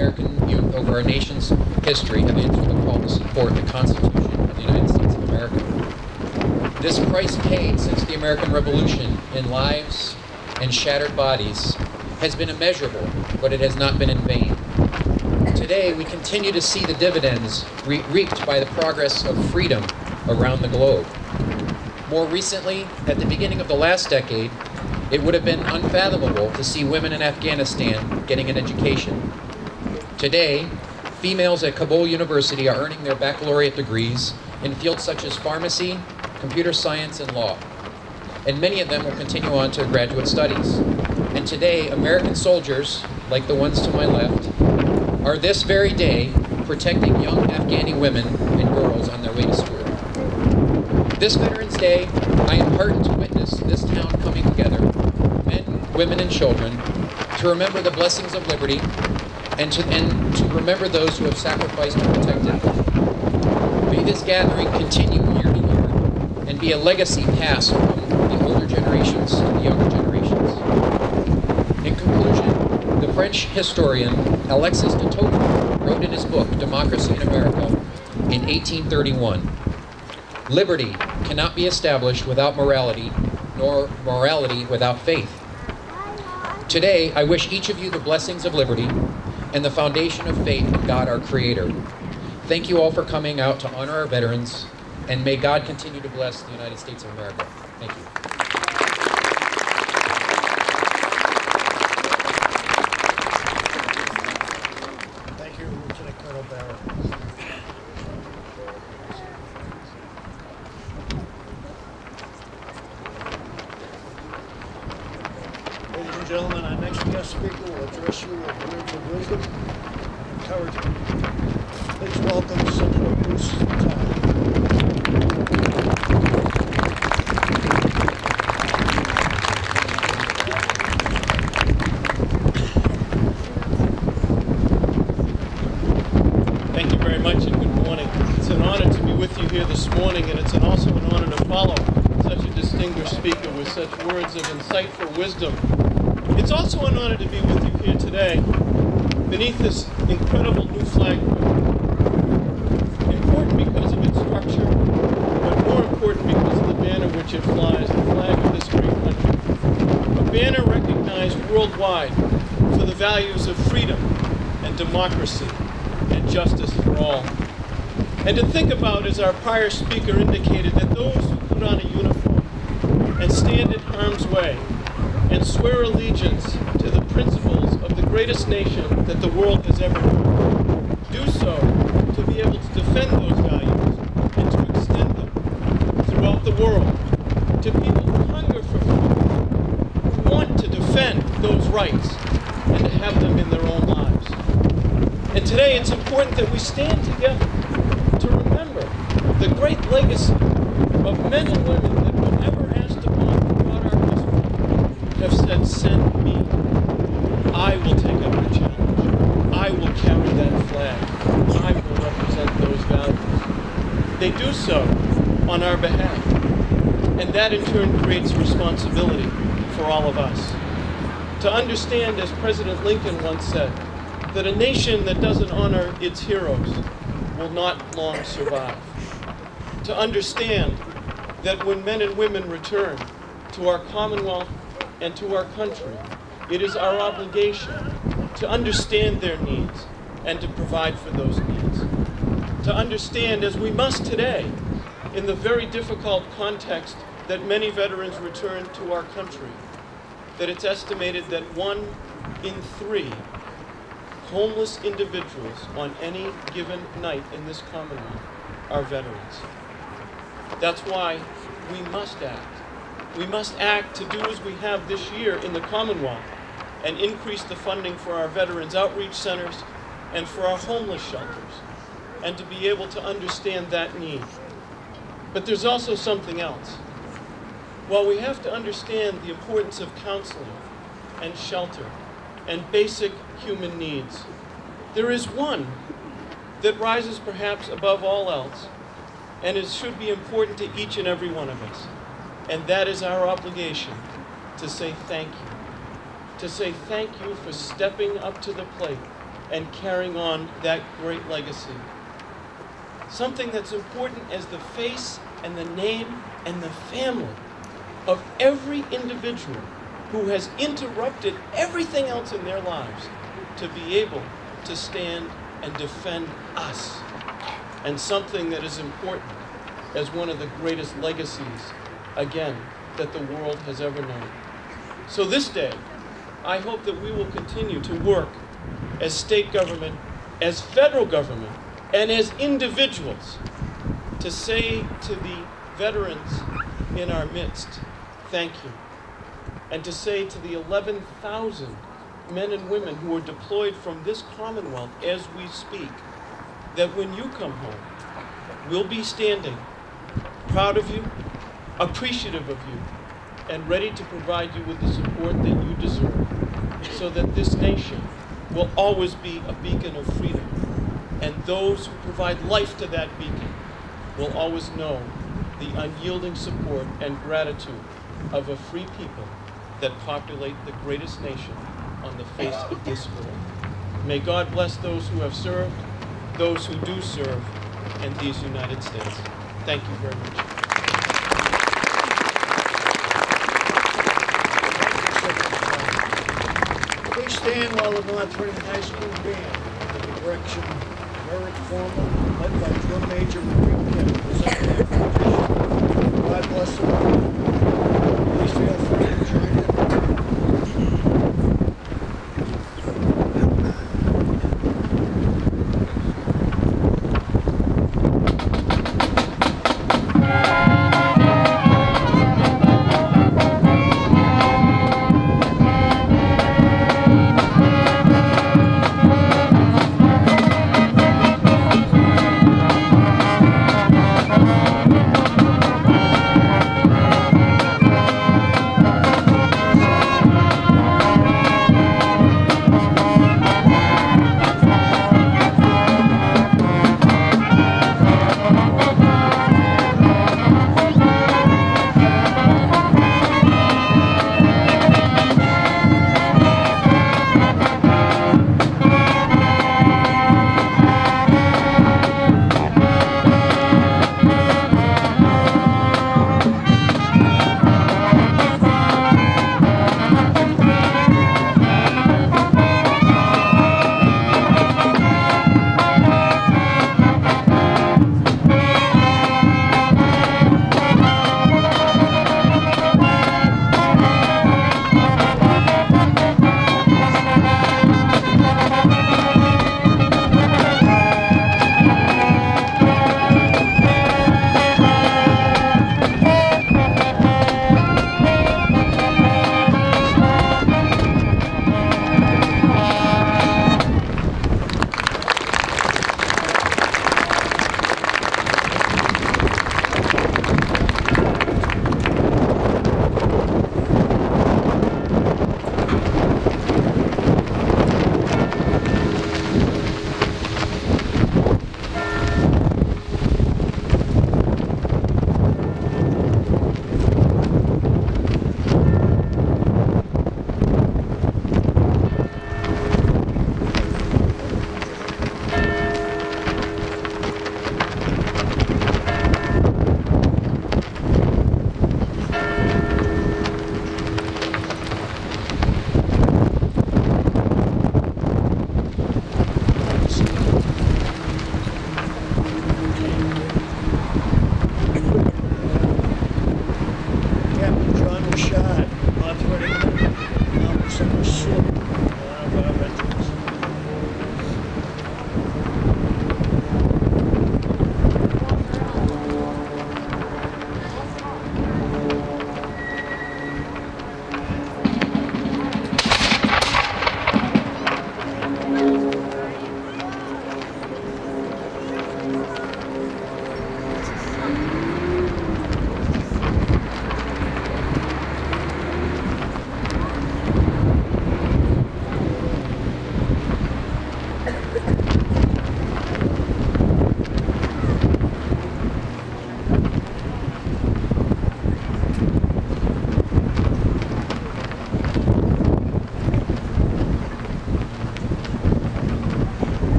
American youth over our nation's history have answered the call to support the Constitution of the United States of America. This price paid since the American Revolution in lives and shattered bodies has been immeasurable, but it has not been in vain. Today, we continue to see the dividends reaped by the progress of freedom around the globe. More recently, at the beginning of the last decade, it would have been unfathomable to see women in Afghanistan getting an education. Today, females at Kabul University are earning their baccalaureate degrees in fields such as pharmacy, computer science, and law. And many of them will continue on to graduate studies. And today, American soldiers, like the ones to my left, are this very day protecting young Afghani women and girls on their way to school. This Veterans Day, I am heartened to witness this town coming together, men, women, and children, to remember the blessings of liberty and to remember those who have sacrificed to protect it. May this gathering continue year to year and be a legacy passed from the older generations to the younger generations. In conclusion, the French historian Alexis de Tocqueville wrote in his book, Democracy in America, in 1831, "Liberty cannot be established without morality, nor morality without faith." Today, I wish each of you the blessings of liberty and the foundation of faith in God, our Creator. Thank you all for coming out to honor our veterans, and may God continue to bless the United States of America. Thank you. Thank you, Lieutenant Colonel Barrett. Ladies and gentlemen, our next guest speaker will address you with words of wisdom and encouragement. Please welcome Senator Bruce Todd. Thank you very much and good morning. It's an honor to be with you here this morning, and it's also an honor to follow such a distinguished speaker with such words of insightful wisdom. It's also an honor to be with you here today beneath this incredible new flag. Important because of its structure, but more important because of the banner which it flies, the flag of this great country. A banner recognized worldwide for the values of freedom and democracy and justice for all. And to think about, as our prior speaker indicated, that those who put on a uniform and stand in harm's way and swear allegiance to the principles of the greatest nation that the world has ever known, do so to be able to defend those values and to extend them throughout the world to people who hunger for freedom, who want to defend those rights and to have them in their own lives. And today it's important that we stand together to remember the great legacy of men and women that whenever asked upon throughout our history have said, "Send me. I will take up the challenge. I will carry that flag. I will represent those values." They do so on our behalf. And that in turn creates responsibility for all of us. To understand, as President Lincoln once said, that a nation that doesn't honor its heroes will not long survive. To understand that when men and women return to our Commonwealth and to our country, it is our obligation to understand their needs and to provide for those needs. To understand, as we must today, in the very difficult context that many veterans return to our country, that it's estimated that 1 in 3 homeless individuals on any given night in this Commonwealth are veterans. That's why we must act. We must act to do as we have this year in the Commonwealth and increase the funding for our veterans outreach centers and for our homeless shelters, and to be able to understand that need. But there's also something else. While we have to understand the importance of counseling and shelter and basic human needs, there is one that rises perhaps above all else and it should be important to each and every one of us. And that is our obligation to say thank you. To say thank you for stepping up to the plate and carrying on that great legacy. Something that's important as the face and the name and the family of every individual who has interrupted everything else in their lives to be able to stand and defend us. And something that is important as one of the greatest legacies, again, that the world has ever known. So this day, I hope that we will continue to work as state government, as federal government, and as individuals to say to the veterans in our midst, thank you. And to say to the 11,000 men and women who are deployed from this Commonwealth as we speak, that when you come home, we'll be standing proud of you, appreciative of you, and ready to provide you with the support that you deserve, so that this nation will always be a beacon of freedom. And those who provide life to that beacon will always know the unyielding support and gratitude of a free people that populate the greatest nation on the face of this world. May God bless those who have served, those who do serve, and these United States. Thank you very much. Please stand while the North Reading High School band, under the direction of Eric Foreman, led by drum major Rick Kemp, present their tradition. God bless them all. Please feel free to join in.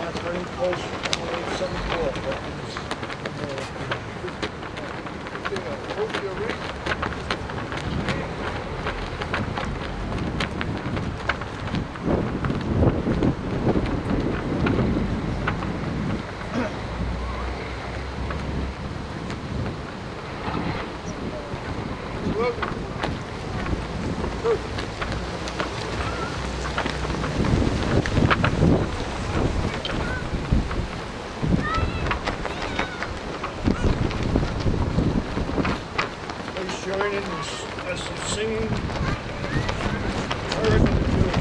That's very close to 874. Joining as the singing heard in the tune.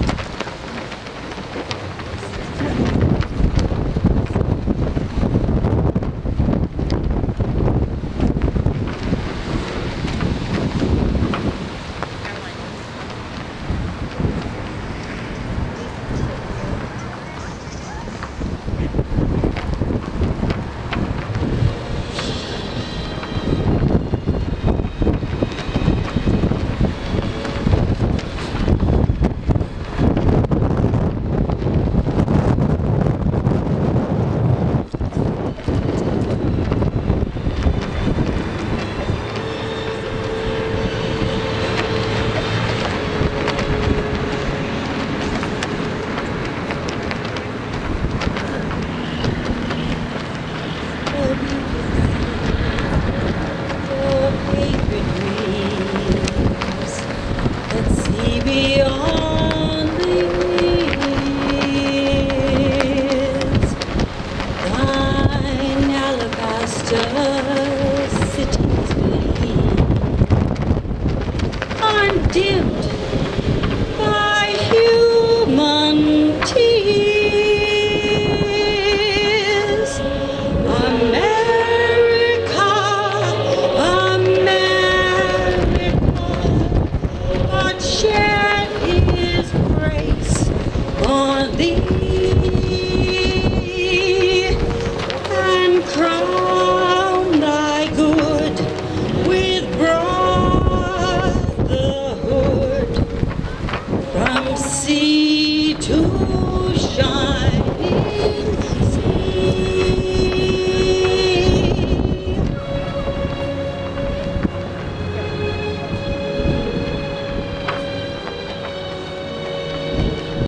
Beyond the years, thine alabaster cities gleam, undimmed by human tears. America, America, God shed His grace on thee.